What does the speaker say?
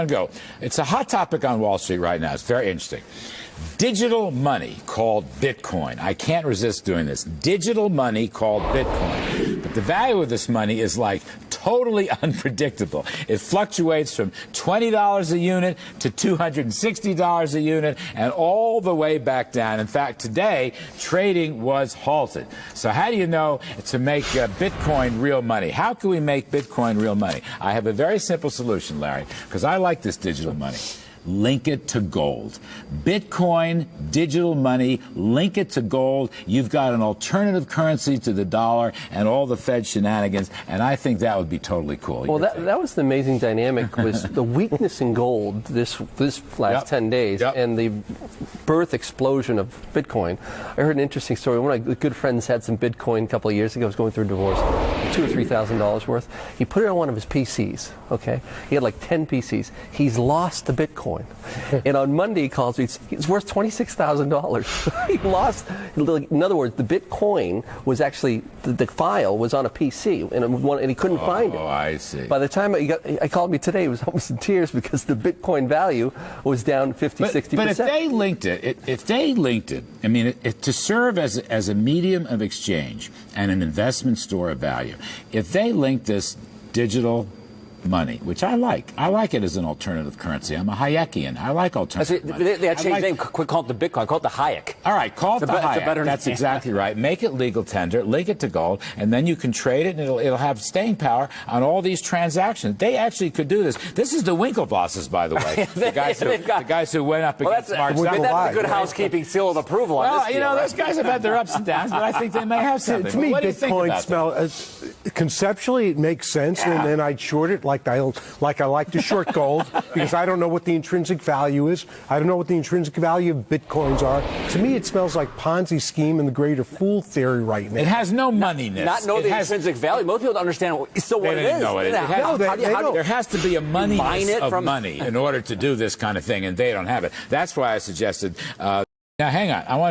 Go. It's a hot topic on Wall Street right now. It's very interesting. Digital money called Bitcoin. I can't resist doing this. Digital money called Bitcoin. But the value of this money is like totally unpredictable. It fluctuates from $20 a unit to $260 a unit and all the way back down. In fact, today, trading was halted. So how do you know to make Bitcoin real money? How can we make Bitcoin real money? I have a very simple solution, Larry, because I like this digital money. Link it to gold. Bitcoin, digital money, link it to gold. You've got an alternative currency to the dollar and all the Fed shenanigans, and I think that would be totally cool. Well, that was the amazing dynamic, was the weakness in gold this last 10 days and the birth explosion of Bitcoin. I heard an interesting story. One of my good friends had some Bitcoin a couple of years ago. He was going through a divorce, $2,000 or $3,000 worth. He put it on one of his PCs, okay? He had like 10 PCs. He's lost the Bitcoin. And on Monday he calls me, it's worth $26,000. He lost, in other words, the Bitcoin was actually, the file was on a PC, and he couldn't find it. Oh, I see. By the time I called me today, he was almost in tears because the Bitcoin value was down 50, 60%. But if they linked it, I mean, to serve as a medium of exchange and an investment store of value, if they linked this digital money, which I like it as an alternative currency. I'm a Hayekian. I like alternative money. They changed the name. Quit calling it the Bitcoin. Call it the Hayek. All right, call it the Hayek. That's name. exactly right. Make it legal tender, link it to gold, and then you can trade it, and it'll have staying power on all these transactions. They actually could do this. This is the Winklevosses, by the way. the guys who went up against Mark Zuckerberg. That's a good housekeeping seal of approval on this deal, those guys have had their ups and downs, but I think they may have something. To me, what do you think about Bitcoin conceptually it makes sense, and then I'd short it like I like to short gold because I don't know what the intrinsic value is. I don't know what the intrinsic value of Bitcoins are. To me, it smells like Ponzi scheme and the greater fool theory right now. It has no moneyness. Not know the intrinsic value. Most people don't understand what it is. Know it. There has to be a moneyness of money in order to do this kind of thing, and they don't have it. That's why I suggested. Now, hang on. I want